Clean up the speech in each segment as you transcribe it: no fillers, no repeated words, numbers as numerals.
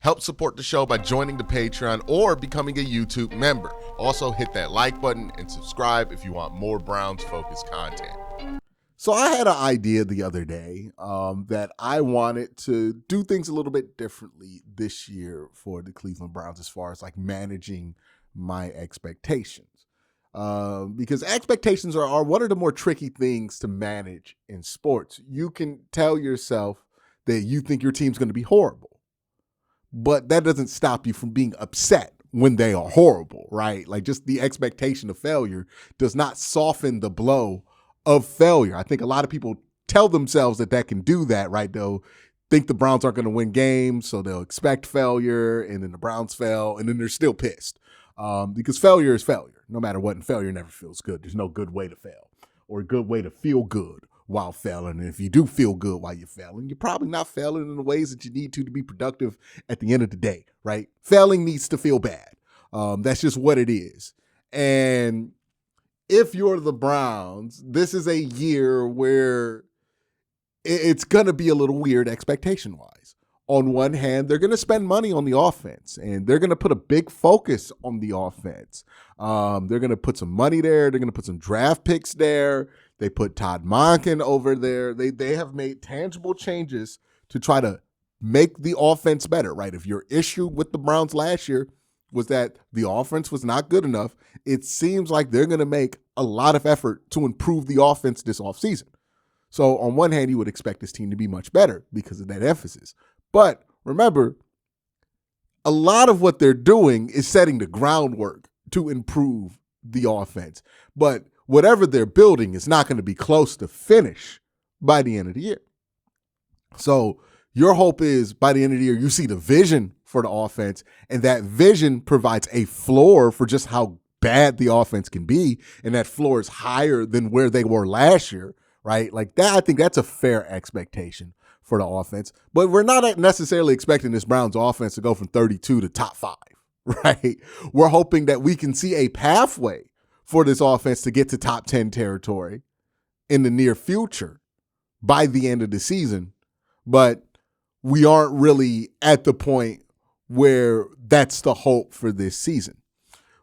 Help support the show by joining the Patreon or becoming a YouTube member. Also, hit that like button and subscribe if you want more Browns-focused content. So I had an idea the other day that I wanted to do things a little bit differently this year for the Cleveland Browns as far as like managing my expectations. Because expectations are one of the more tricky things to manage in sports. You can tell yourself that you think your team's going to be horrible, but that doesn't stop you from being upset when they are horrible, right? Like just the expectation of failure does not soften the blow of failure. I think a lot of people tell themselves that can do that, right? They'll think the Browns aren't going to win games, so they'll expect failure, and then the Browns fail, and then they're still pissed because failure is failure, no matter what, and failure never feels good. There's no good way to fail or a good way to feel good while failing, and if you do feel good while you're failing, you're probably not failing in the ways that you need to be productive at the end of the day, right? Failing needs to feel bad. That's just what it is. And if you're the Browns, this is a year where it's going to be a little weird expectation-wise. On one hand, they're going to spend money on the offense, and they're going to put a big focus on the offense. They're going to put some money there. They're going to put some draft picks there. They put Todd Monken over there. They have made tangible changes to try to make the offense better, right? If your issue with the Browns last year was that the offense was not good enough, it seems like they're going to make a lot of effort to improve the offense this offseason. So on one hand, you would expect this team to be much better because of that emphasis. But remember, a lot of what they're doing is setting the groundwork to improve the offense. But whatever they're building is not going to be close to finish by the end of the year. So your hope is by the end of the year, you see the vision for the offense, and that vision provides a floor for just how bad the offense can be, and that floor is higher than where they were last year, right? Like that, I think that's a fair expectation for the offense. But we're not necessarily expecting this Browns offense to go from 32 to top 5, right? We're hoping that we can see a pathway for this offense to get to top 10 territory in the near future by the end of the season, but we aren't really at the point where that's the hope for this season,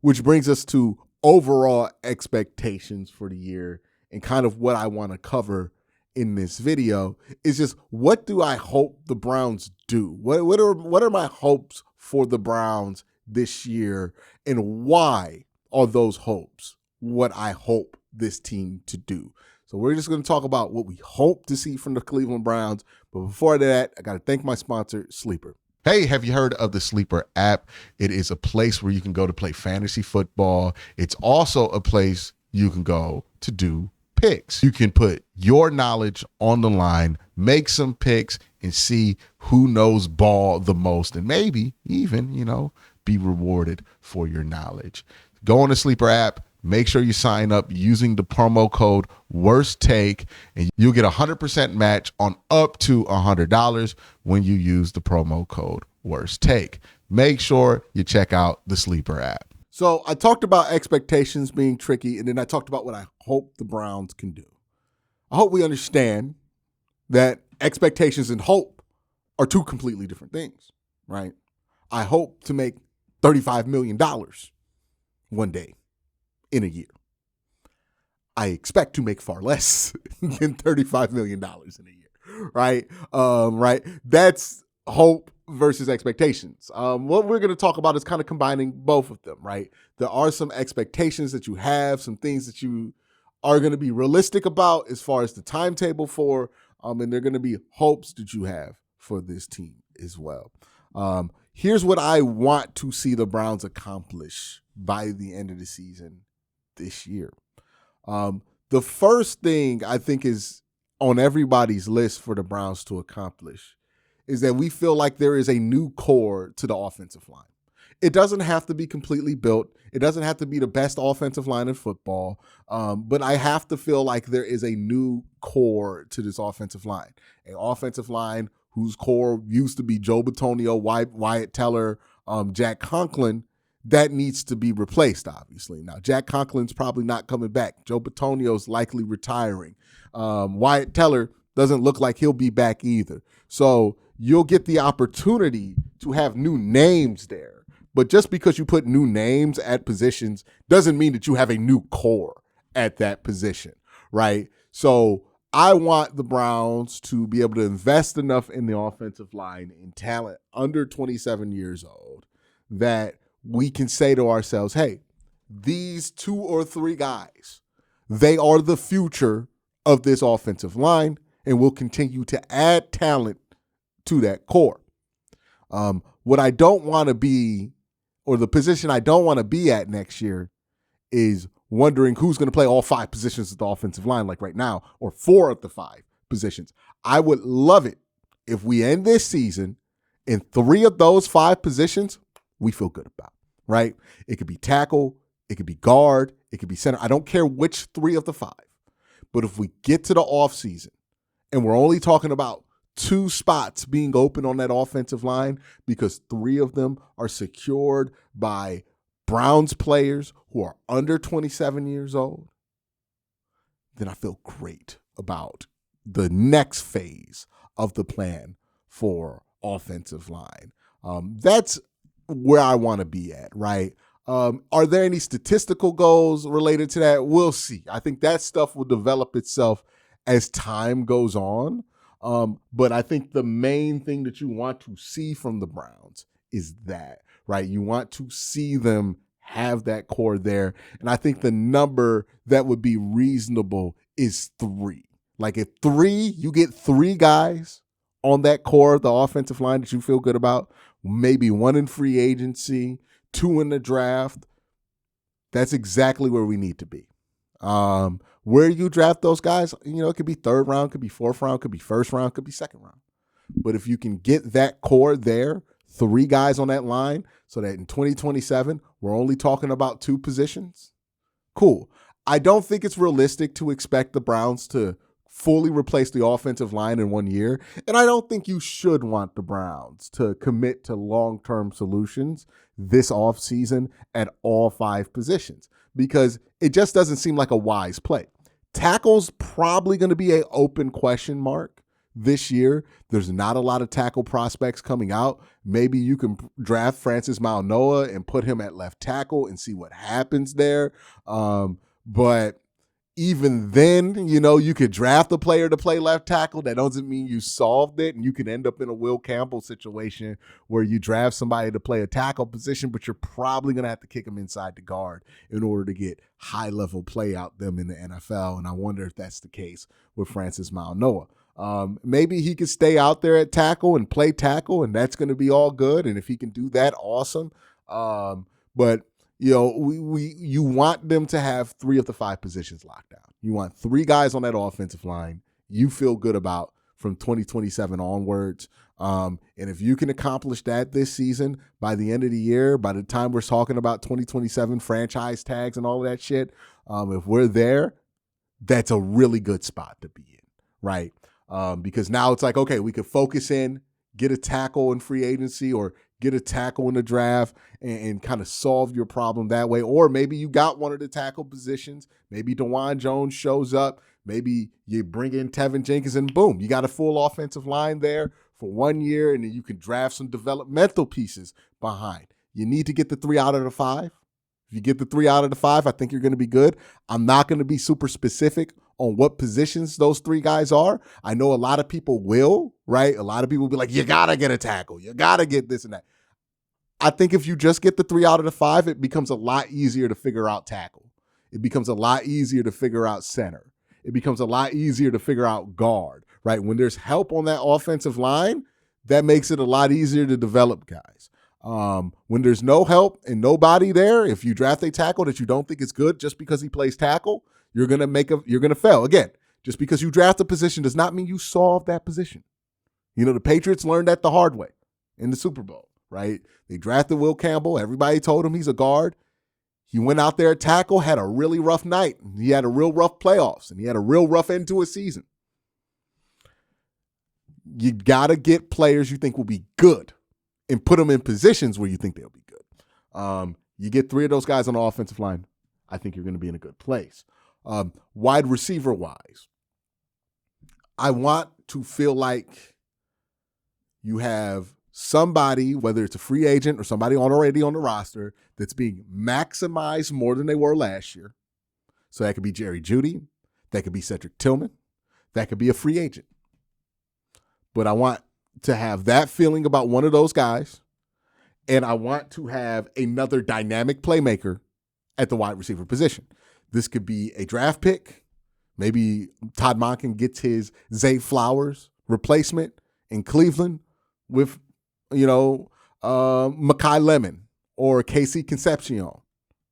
which brings us to overall expectations for the year. And kind of what I want to cover in this video is just, what do I hope the Browns do? What are my hopes for the Browns this year, and why are those hopes what I hope this team to do? So we're just going to talk about what we hope to see from the Cleveland Browns. But before that, I got to thank my sponsor, Sleeper. Hey, have you heard of the Sleeper app? It is a place where you can go to play fantasy football. It's also a place you can go to do picks. You can put your knowledge on the line, make some picks, and see who knows ball the most, and maybe even, be rewarded for your knowledge. Go on the Sleeper app. Make sure you sign up using the promo code WORSTTAKE, and you'll get a 100% match on up to $100 when you use the promo code WORSTTAKE. Make sure you check out the Sleeper app. So I talked about expectations being tricky, and then I talked about what I hope the Browns can do. I hope we understand that expectations and hope are two completely different things, right? I hope to make $35 million one day in a year. I expect to make far less than $35 million in a year, right? Right. That's hope versus expectations. What we're going to talk about is kind of combining both of them, right? There are some expectations that you have, some things that you are going to be realistic about as far as the timetable for, and they're going to be hopes that you have for this team as well. Here's what I want to see the Browns accomplish by the end of the season this year. The first thing I think is on everybody's list for the Browns to accomplish is that we feel like there is a new core to the offensive line. It doesn't have to be completely built. It doesn't have to be the best offensive line in football. But I have to feel like there is a new core to this offensive line. An offensive line whose core used to be Joe Bitonio, Wyatt Teller, Jack Conklin, that needs to be replaced, obviously. Now, Jack Conklin's probably not coming back. Joe Bitonio's likely retiring. Wyatt Teller doesn't look like he'll be back either. So you'll get the opportunity to have new names there. But just because you put new names at positions doesn't mean that you have a new core at that position, right? So I want the Browns to be able to invest enough in the offensive line in talent under 27 years old that we can say to ourselves, hey, these 2 or 3 guys, they are the future of this offensive line, and we'll continue to add talent to that core. What I don't want to be, or the position I don't want to be at next year, is wondering who's going to play all 5 positions of the offensive line like right now, or 4 of the 5 positions. I would love it if we end this season in 3 of those 5 positions we feel good about, right? It could be tackle, it could be guard, it could be center. I don't care which 3 of the 5. But if we get to the offseason and we're only talking about 2 spots being open on that offensive line because 3 of them are secured by Browns players who are under 27 years old, then I feel great about the next phase of the plan for offensive line. That's where I want to be at, right? Are there any statistical goals related to that? We'll see. I think that stuff will develop itself as time goes on. But I think the main thing that you want to see from the Browns is that, right? You want to see them have that core there. And I think the number that would be reasonable is 3. Like if you get 3 guys on that core of the offensive line that you feel good about, maybe 1 in free agency, 2 in the draft, that's exactly where we need to be. Where you draft those guys, it could be 3rd round, could be 4th round, could be 1st round, could be 2nd round. But if you can get that core there, 3 guys on that line, so that in 2027, we're only talking about 2 positions, cool. I don't think it's realistic to expect the Browns to fully replace the offensive line in 1 year. And I don't think you should want the Browns to commit to long-term solutions this offseason at all 5 positions because it just doesn't seem like a wise play. Tackle's probably going to be an open question mark this year. There's not a lot of tackle prospects coming out. Maybe you can draft Francis Mauigoa and put him at left tackle and see what happens there. But even then, you could draft a player to play left tackle. That doesn't mean you solved it. And you could end up in a Will Campbell situation where you draft somebody to play a tackle position, but you're probably going to have to kick them inside the guard in order to get high-level play out them in the NFL. And I wonder if that's the case with Francis Mauigoa. Maybe he could stay out there at tackle and play tackle, and that's going to be all good. And if he can do that, awesome. But you want them to have 3 of the 5 positions locked down. You want 3 guys on that offensive line you feel good about from 2027 onwards. And if you can accomplish that this season, by the end of the year, by the time we're talking about 2027 franchise tags and all of that shit, if we're there, that's a really good spot to be in, right? Because now it's like, okay, we could focus in, get a tackle in free agency or get a tackle in the draft and kind of solve your problem that way. Or maybe you got one of the tackle positions. Maybe DeJuan Jones shows up. Maybe you bring in Tevin Jenkins and boom, you got a full offensive line there for 1 year, and then you can draft some developmental pieces behind. You need to get the 3 out of the 5. If you get the 3 out of the 5, I think you're going to be good. I'm not going to be super specific on what positions those 3 guys are. I know a lot of people will, right? A lot of people will be like, you got to get a tackle. You got to get this and that. I think if you just get the 3 out of the 5, it becomes a lot easier to figure out tackle. It becomes a lot easier to figure out center. It becomes a lot easier to figure out guard, right? When there's help on that offensive line, that makes it a lot easier to develop guys. When there's no help and nobody there, if you draft a tackle that you don't think is good just because he plays tackle, you're gonna fail. Again, just because you draft a position does not mean you solve that position. The Patriots learned that the hard way in the Super Bowl, right? They drafted Will Campbell. Everybody told him he's a guard. He went out there at tackle, had a really rough night. He had a real rough playoffs, and he had a real rough end to a season. You got to get players you think will be good and put them in positions where you think they'll be good. You get 3 of those guys on the offensive line, I think you're going to be in a good place. Wide receiver-wise, I want to feel like you have somebody, whether it's a free agent or somebody already on the roster, that's being maximized more than they were last year. So that could be Jerry Jeudy. That could be Cedric Tillman. That could be a free agent. But I want to have that feeling about one of those guys, and I want to have another dynamic playmaker at the wide receiver position. This could be a draft pick. Maybe Todd Monken gets his Zay Flowers replacement in Cleveland with, Makai Lemon or Casey Concepcion,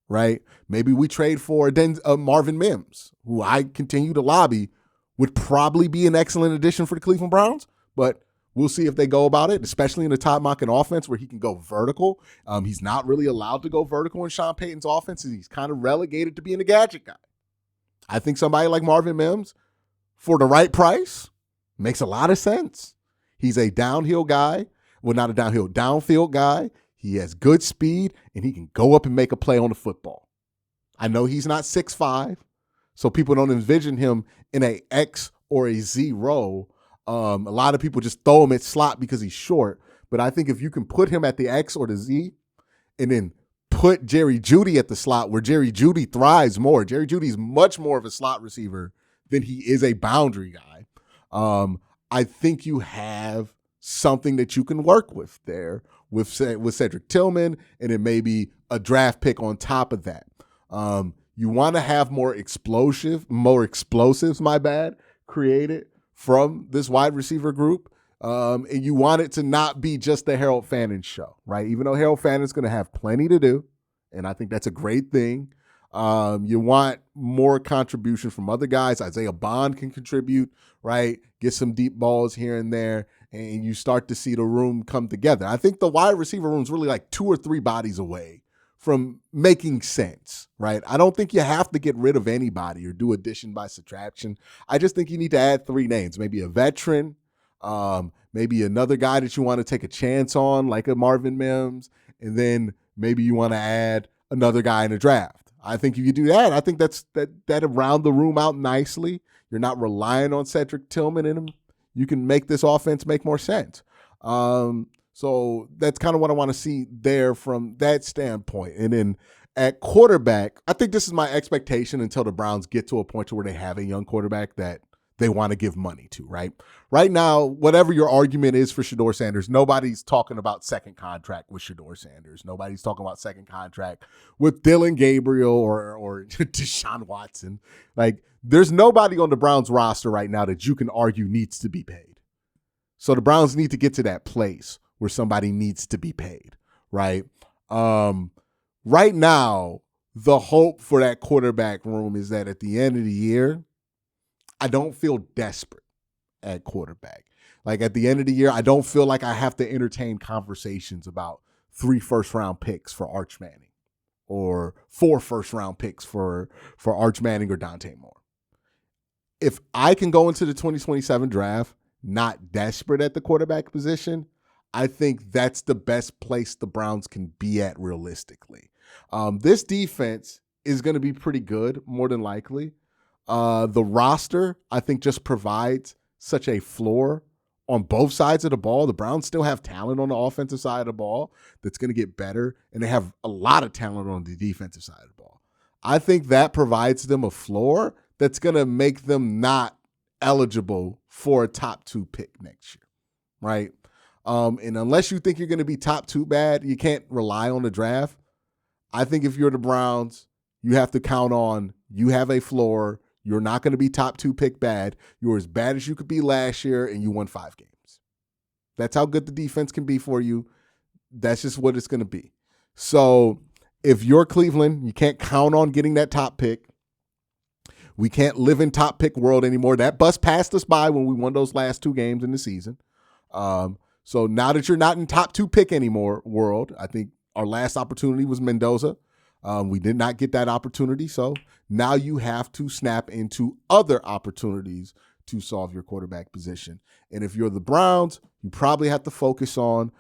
right? Maybe we trade for Marvin Mims, who I continue to lobby would probably be an excellent addition for the Cleveland Browns, but we'll see if they go about it, especially in the Todd Monken offense where he can go vertical. He's not really allowed to go vertical in Sean Payton's offense. He's kind of relegated to being a gadget guy. I think somebody like Marvin Mims, for the right price, makes a lot of sense. He's a downhill guy. Well, not a downfield guy. He has good speed, and he can go up and make a play on the football. I know he's not 6'5", so people don't envision him in a X or a Z role. A lot of people just throw him at slot because he's short. But I think if you can put him at the X or the Z and then put Jerry Jeudy at the slot where Jerry Jeudy thrives more. Jerry Jeudy is much more of a slot receiver than he is a boundary guy. I think you have something that you can work with there with Cedric Tillman, and then maybe a draft pick on top of that. You want to have more explosives, created from this wide receiver group. And you want it to not be just the Harold Fannin show, right? Even though Harold Fannin's going to have plenty to do, and I think that's a great thing. You want more contribution from other guys. Isaiah Bond can contribute, right? Get some deep balls here and there, and you start to see the room come together. I think the wide receiver room is really like 2 or 3 bodies away from making sense, right? I don't think you have to get rid of anybody or do addition by subtraction. I just think you need to add 3 names, maybe a veteran, maybe another guy that you want to take a chance on, like a Marvin Mims, and then maybe you want to add another guy in the draft. I think if you do that, I think that round the room out nicely. You're not relying on Cedric Tillman in him. You can make this offense make more sense. So that's kind of what I want to see there from that standpoint. And then at quarterback, I think this is my expectation until the Browns get to a point where they have a young quarterback that they want to give money to, right? Right now, whatever your argument is for Shedeur Sanders, nobody's talking about second contract with Shedeur Sanders. Nobody's talking about second contract with Dylan Gabriel or Deshaun Watson. Like, there's nobody on the Browns roster right now that you can argue needs to be paid. So the Browns need to get to that place where somebody needs to be paid, right? Right now, the hope for that quarterback room is that at the end of the year, I don't feel desperate at quarterback. Like at the end of the year, I don't feel like I have to entertain conversations about 3 first-round picks for Arch Manning or 4 first-round picks for Arch Manning or Dante Moore. If I can go into the 2027 draft not desperate at the quarterback position, I think that's the best place the Browns can be at realistically. This defense is going to be pretty good, more than likely. The roster, I think, just provides such a floor on both sides of the ball. The Browns still have talent on the offensive side of the ball that's going to get better, and they have a lot of talent on the defensive side of the ball. I think that provides them a floor that's going to make them not eligible for a top 2 pick next year, right? And unless you think you're going to be top 2 bad, you can't rely on the draft. I think if you're the Browns, you have to count on you have a floor. You're not going to be top 2 pick bad. You're as bad as you could be last year, and you won 5 games. That's how good the defense can be for you. That's just what it's going to be. So if you're Cleveland, you can't count on getting that top pick. We can't live in top pick world anymore. That bus passed us by when we won those last 2 games in the season. So now that you're not in top 2 pick anymore world, I think our last opportunity was Mendoza. We did not get that opportunity. So now you have to snap into other opportunities to solve your quarterback position. And if you're the Browns, you probably have to focus on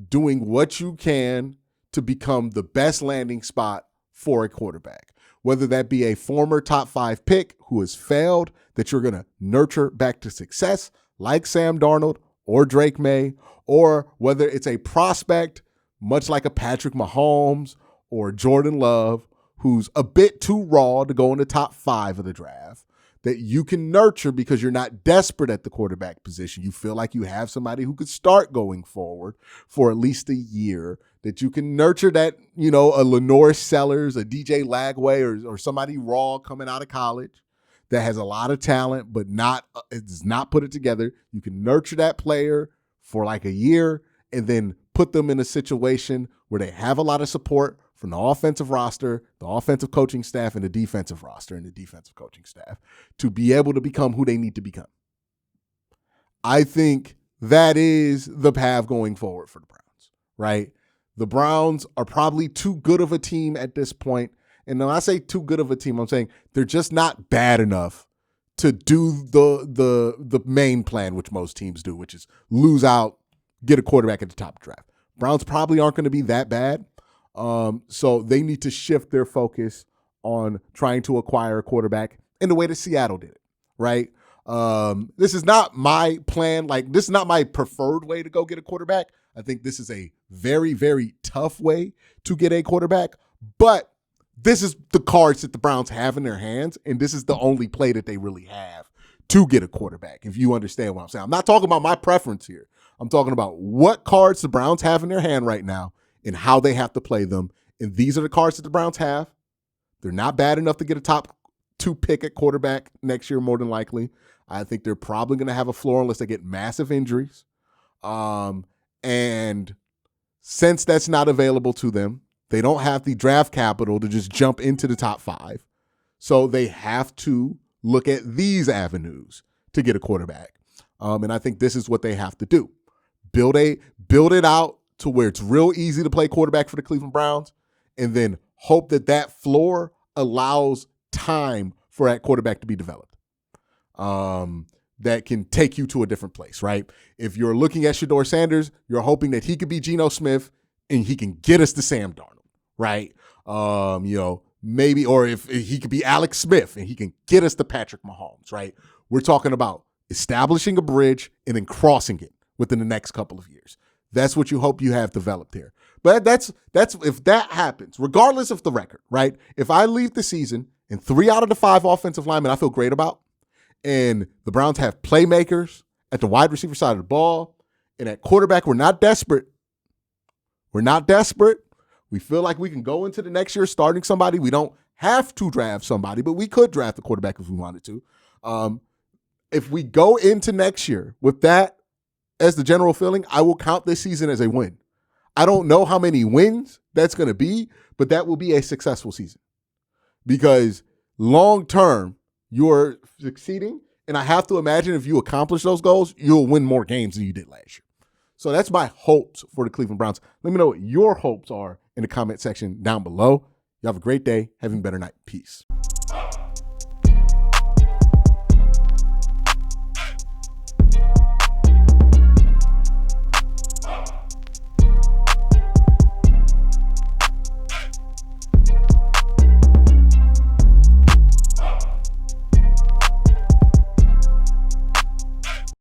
doing what you can to become the best landing spot for a quarterback, whether that be a former top 5 pick who has failed that you're going to nurture back to success like Sam Darnold, or Drake May, or whether it's a prospect, much like a Patrick Mahomes or Jordan Love, who's a bit too raw to go in the top 5 of the draft, that you can nurture because you're not desperate at the quarterback position. You feel like you have somebody who could start going forward for at least a year, that you can nurture that, a Lenore Sellers, a DJ Lagway, or somebody raw coming out of college that has a lot of talent but does not put it together. You can nurture that player for like a year and then put them in a situation where they have a lot of support from the offensive roster, the offensive coaching staff, and the defensive roster and the defensive coaching staff to be able to become who they need to become. I think that is the path going forward for the Browns, right? The Browns are probably too good of a team at this point. And when I say too good of a team, I'm saying they're just not bad enough to do the main plan, which most teams do, which is lose out, get a quarterback at the top of the draft. Browns probably aren't going to be that bad. So they need to shift their focus on trying to acquire a quarterback in the way that Seattle did it, right? This is not my plan. Like, this is not my preferred way to go get a quarterback. I think this is a very, very tough way to get a quarterback, but this is the cards that the Browns have in their hands, and this is the only play that they really have to get a quarterback, if you understand what I'm saying. I'm not talking about my preference here. I'm talking about what cards the Browns have in their hand right now and how they have to play them. And these are the cards that the Browns have. They're not bad enough to get a top 2 pick at quarterback next year, more than likely. I think they're probably going to have a floor unless they get massive injuries. And since that's not available to them, they don't have the draft capital to just jump into the top 5. So they have to look at these avenues to get a quarterback. And I think this is what they have to do. Build it out to where it's real easy to play quarterback for the Cleveland Browns, and then hope that floor allows time for that quarterback to be developed. That can take you to a different place, right? If you're looking at Shedeur Sanders, you're hoping that he could be Geno Smith and he can get us to Sam Darnold, right? Maybe, or if he could be Alex Smith and he can get us to Patrick Mahomes, right? We're talking about establishing a bridge and then crossing it within the next couple of years. That's what you hope you have developed here. But that's if that happens, regardless of the record, right? If I leave the season and 3 out of the 5 offensive linemen I feel great about, and the Browns have playmakers at the wide receiver side of the ball, and at quarterback, we're not desperate. We feel like we can go into the next year starting somebody. We don't have to draft somebody, but we could draft a quarterback if we wanted to. If we go into next year with that as the general feeling, I will count this season as a win. I don't know how many wins that's going to be, but that will be a successful season because long term, you're succeeding. And I have to imagine if you accomplish those goals, you'll win more games than you did last year. So that's my hopes for the Cleveland Browns. Let me know what your hopes are in the comment section down below. You have a great day. Having a better night. Peace.